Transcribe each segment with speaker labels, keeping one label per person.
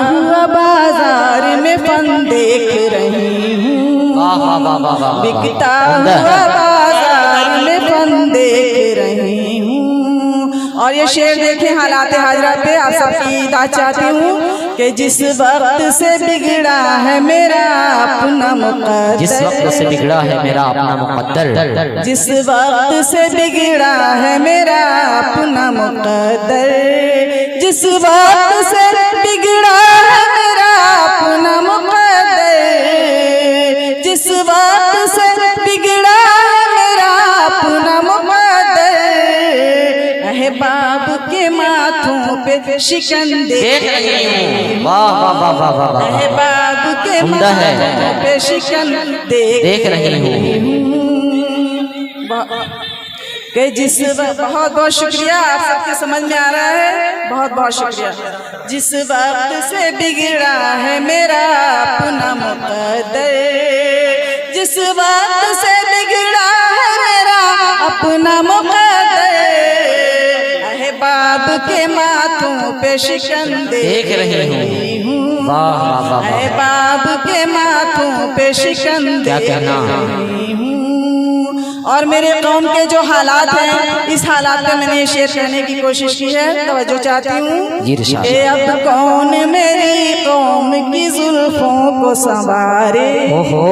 Speaker 1: हुआ बाजार में फन देख रही हूँ, बिकता हुआ बाजार में फन देख रही हूँ। और ये शेर देखें हालात हाजरा पे आप सबकी इताअत चाहती हूँ कि जिस वक्त से बिगड़ा है मेरा अपना मुक़द्दर,
Speaker 2: जिस वक्त से बिगड़ा है मेरा अपना मुक़द्दर,
Speaker 1: जिस वक्त से बिगड़ा है मेरा अपना मुक़द्दर, जिस वक्त से बिगड़ा है मेरा अपना मुक़द्दर, जिस वक्त से बिगड़ा है मेरा अपना मुक़द्दर, अहबाब के माथों पे शिकन देख रही हूँ,
Speaker 2: वाह वाह वाह वाह वाह,
Speaker 1: अहबाब के माथों पे शिकन देख रही हूँ। कि जिस बहुत बहुत शुक्रिया, आप सबके समझ में आ रहा है, बहुत बहुत शुक्रिया। जिस वक्त से बिगड़ा है मेरा अपना मुक़द्दर, जिस वक्त से बिगड़ा है मेरा अपना मुक़द्दर, अहबाब के माथों पे शिकन देख रही हूँ,
Speaker 2: वाह वाह वाह,
Speaker 1: अहबाब के माथों पे शिकन देख रही हूँ। और मेरे कौम के जो हालात हैं, इस हालात पे मैंने शेर कहने की कोशिश की है, तवज्जो चाहती हूँ कि अब कौन मेरी कौम की जुल्फों को संवारे,
Speaker 2: ओहो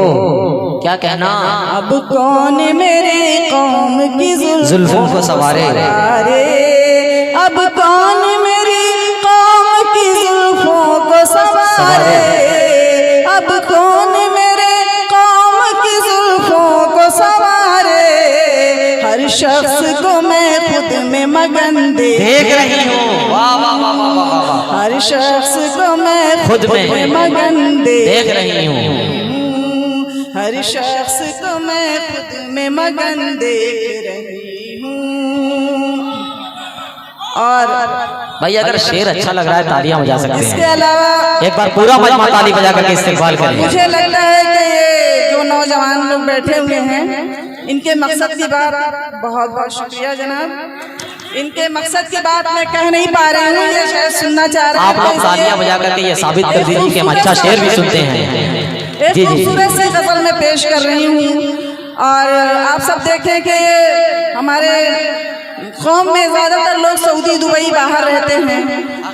Speaker 2: क्या कहना,
Speaker 1: अब कौन मेरी कौम की
Speaker 2: जुल्फों को संवारे,
Speaker 1: अब कौन मेरी कौम की जुल्फों को संवारे, अब कौन मेरे कौम की जुल्फों को संवारे, हर शख्स को मैं खुद में मगन देख रही हूँ,
Speaker 2: वाह वाह वाह वाह वाह वाह,
Speaker 1: हर शख्स को मैं खुद में मगन देख रही हूँ, हर शख्स को मैं खुद में मगन देख रही हूँ। और
Speaker 2: भाई अगर शेर अच्छा लग रहा है तालियां बजा सकते
Speaker 1: इसके
Speaker 2: हैं,
Speaker 1: अलावा
Speaker 2: एक बार पूरा मजमा ताली बजा करके इस्तेकबाल करिए।
Speaker 1: मुझे लगता है कि ये जो नौजवान लोग बैठे हुए हैं, इनके मकसद की बात, बहुत बहुत शुक्रिया जनाब, इनके मकसद की बात मैं कह नहीं पा रही हूँ, ये शायद सुनना चाह रहे हैं।
Speaker 2: आप लोग तालियां बजा करके ये साबित कर दीजिए कि हम अच्छा शेर भी सुनते हैं।
Speaker 1: एक खूबसूरत सी गजल में पेश कर रही हूँ। और आप सब देखें कि हमारे कौम में ज़्यादातर लोग सऊदी दुबई बाहर रहते हैं,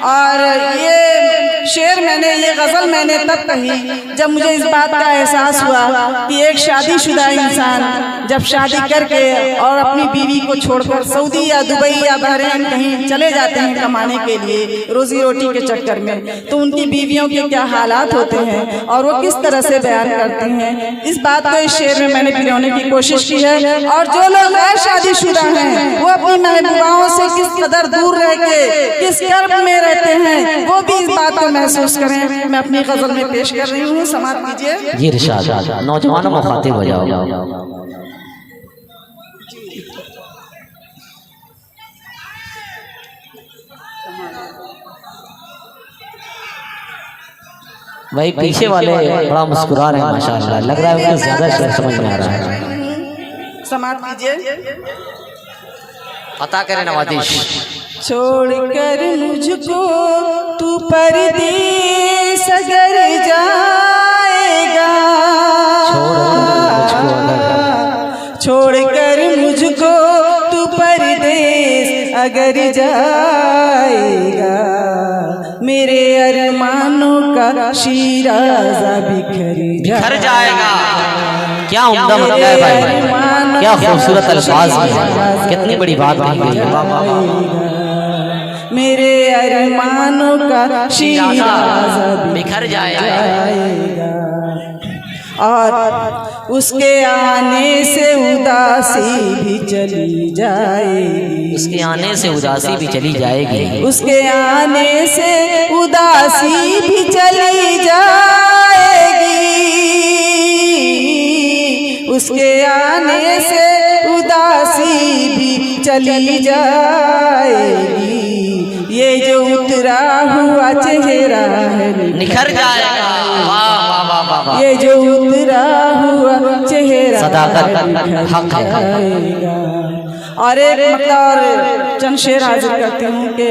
Speaker 1: और ये शेर मैंने, ये गज़ल मैंने तब कही जब मुझे इस बात का एहसास हुआ कि एक शादीशुदा इंसान जब शादी करके और अपनी बीवी को छोड़कर सऊदी या दुबई या बहरीन कहीं चले जाते हैं कमाने के लिए रोजी रोटी के चक्कर में, तो उनकी बीवियों के क्या हालात होते हैं और वो किस तरह से बयान करते हैं। इस बात को इस शेर में मैंने पिरोने की कोशिश की है। और जो लोग गैर शादीशुदा हैं वो अपनी महबूबाओं से किस कदर दूर रह के किस कर्ब में रहते हैं, वो भी इस बात को महसूस करें। मैं अपनी गजल में पेश कर रही हूँ, समाप्त कीजिए।
Speaker 2: जी इरशाद, नौजवानों को खातिब हो जाओ। भाई पीछे वाले बड़ा मुस्कुरा रहे हैं माशाअल्लाह, लग रहा है उनको ज्यादा शेर समझ में आ रहा है।
Speaker 1: समाप्त कीजिए।
Speaker 2: पता करें नवाजिश।
Speaker 1: छोड़कर मुझको तू परदेस अगर जाएगा, छोड़कर मुझको तू परदेस अगर जाएगा, मेरे अरमानों का शिराज़ा बिखर जाएगा।
Speaker 2: क्या उम्दा मतलब है भाई, क्या खूबसूरत अल्फाज में कितनी बड़ी बात कही गई है।
Speaker 1: मेरे अरमानों का शिराज़ा
Speaker 2: बिखर जाएगा,
Speaker 1: और उसके आने से उदासी भी चली जाएगी,
Speaker 2: उसके आने से उदासी भी चली जाएगी,
Speaker 1: उसके आने से उदासी भी चली जाएगी, उसके आने से उदासी भी चली जाएगी, ये जो उतरा हुआ चेहरा है
Speaker 2: निखर जाएगा। वाह वाह वाह वाह,
Speaker 1: ये जो उतरा हुआ चेहरा
Speaker 2: सदाकत हक है।
Speaker 1: और एक मतलब और चंद शेर हाजिर करती हूँ कि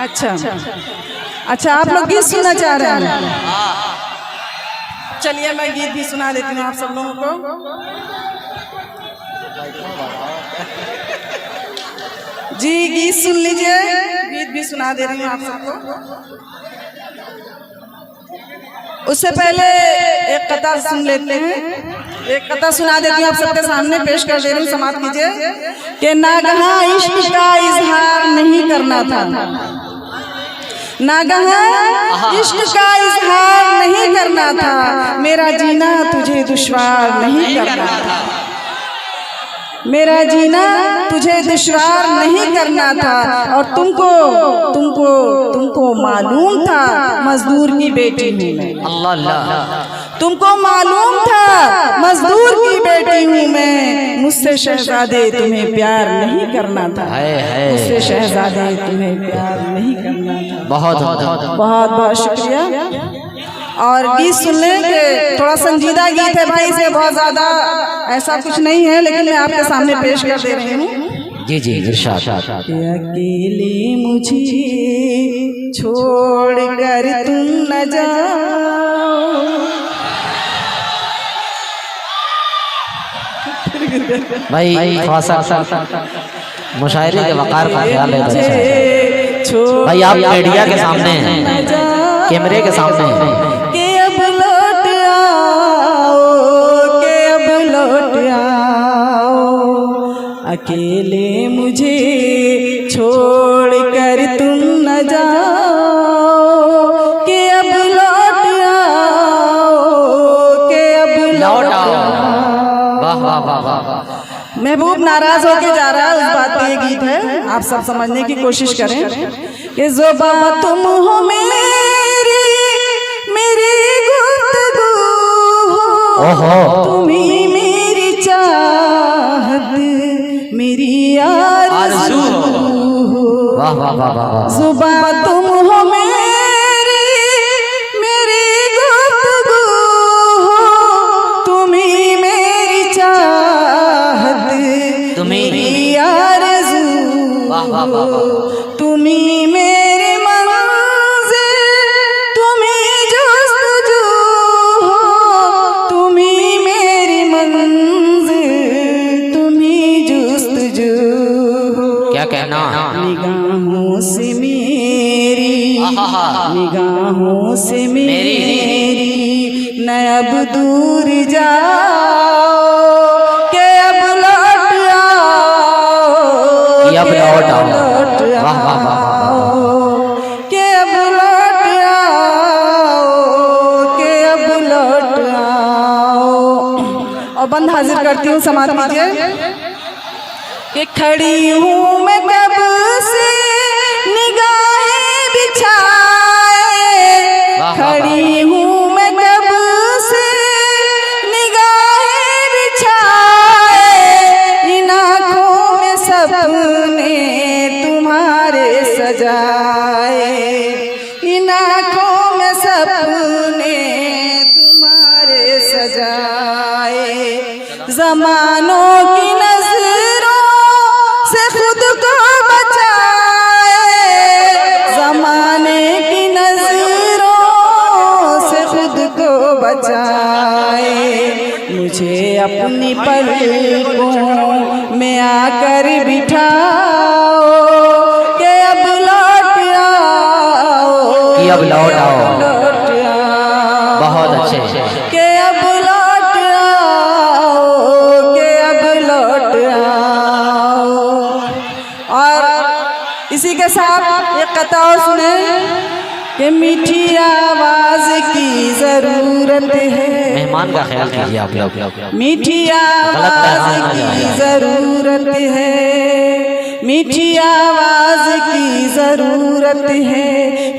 Speaker 1: अच्छा अच्छा, आप लोग गीत सुनना चाह रहे हैं? चलिए मैं गीत भी सुना देती हूँ आप सब लोगों को। जी गीत सुन लीजिए, गीत भी सुना दे रही हूँ आप सबको। उससे पहले एक कथा सुन लेते हैं, एक कथा सुना देती हूँ आप सबके सामने, पेश कर दे रही हूँ, समाप्त कीजिए। कि नागहा इश्क का इजहार नहीं करना था, नागहा इश्क का इजहार नहीं करना था, मेरा जीना तुझे दुश्वार नहीं करना था, मेरा जीना तुझे दुश्वार नहीं करना था। और तुमको मालूम था मजदूर की बेटी हूँ मैं,
Speaker 2: अल्लाह अल्लाह,
Speaker 1: तुमको मालूम था मजदूर की बेटी हूँ मैं, मुझसे शहजादे तुम्हें प्यार नहीं करना था, मुझसे शहजादे तुम्हें प्यार नहीं करना था।
Speaker 2: बहुत
Speaker 1: बहुत बहुत शुक्रिया। और गीत सुनने के थोड़ा संजीदा गीत है भाई, इसे बहुत ज्यादा ऐसा कुछ नहीं है, लेकिन मैं आपके सामने पेश कर दे रही हूँ।
Speaker 2: जी जी इरशाद।
Speaker 1: अकेले मुझे छोड़ कर तुम न जाओ,
Speaker 2: भाई थोड़ा सा मुशायरे के वकार का ख्याल है भाई। आप मीडिया के सामने हैं, कैमरे के सामने हैं।
Speaker 1: के अब लौट आओ, के अब लौट आओ, अकेले मुझे छोड़ कर तुम न जाओ, के अब लौट आओ, के अब लौट आओ।
Speaker 2: वाह वाह वाह वाह।
Speaker 1: महबूब नाराज होके जा रहा है, उस बात पे ये गीत है, आप सब समझने की कोशिश करें कि ज़ुबां तुम हो मेरी, मेरी गुफ्तगू हो, तुम्ही मेरी चाहत, मेरी आरज़ू हो।
Speaker 2: वाह वाह वाह वाह।
Speaker 1: ज़ुबां तुम हो मेरी, मेरी गुफ्तगू हो, तुम्ही मेरी चाहत, मेरी आरज़ू, तुम्ही मेरे मंज़िल, तुम्ही जुस्तजू हो, तुम्ही मेरी मंज़िल, तुम्ही जुस्तजू हो।
Speaker 2: क्या कहना?
Speaker 1: निगाहों से मेरी, निगाहों से मेरी न अब दूर जाओ, के अब लौट आओ,
Speaker 2: अब लौट आओ। वाह वाह वाह।
Speaker 1: के अब लौट आओ, के अब लौट आओ। और बंद हाजिर करती हूँ, समाप्त कीजिए। कि खड़ी हूँ मैं कब से निगाहें बिछाए, खड़ी हूँ मैं कब से निगाहें बिछाए, इन आँखों में सपने तुम्हारे सजाए, इन आँखों में सपने तुम्हारे सजाए, ज़मानों की नज़रों से खुद को बचाए, ज़माने की नज़रों से खुद को बचाए, मुझे अपनी पलकों में आकर बिठाओ, के अब लौट आओ,
Speaker 2: कि अब लौट आओ।
Speaker 1: लौट आओ।
Speaker 2: बहुत अच्छे।
Speaker 1: के अब लौट आओ, के अब लौट आओ। और इसी के साथ एक कथा और सुने कि मीठी आवाज की जरूरत है,
Speaker 2: मेहमान का ख्याल कीजिए आप लोग।
Speaker 1: मीठी आवाज की जरूरत है, मीठी आवाज की जरूरत है,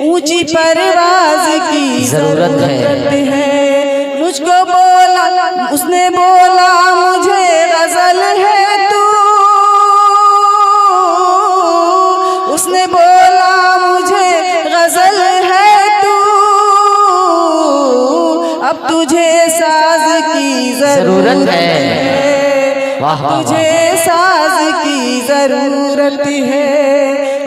Speaker 1: ऊंची परवाज की जरूरत है। मुझको बोला, उसने बोला मुझे गजल है तू, उसने बोला मुझे गजल है तू, अब तुझे साज की जरूरत है,
Speaker 2: वाह वाह वाह।
Speaker 1: तुझे साज की जरूरत है।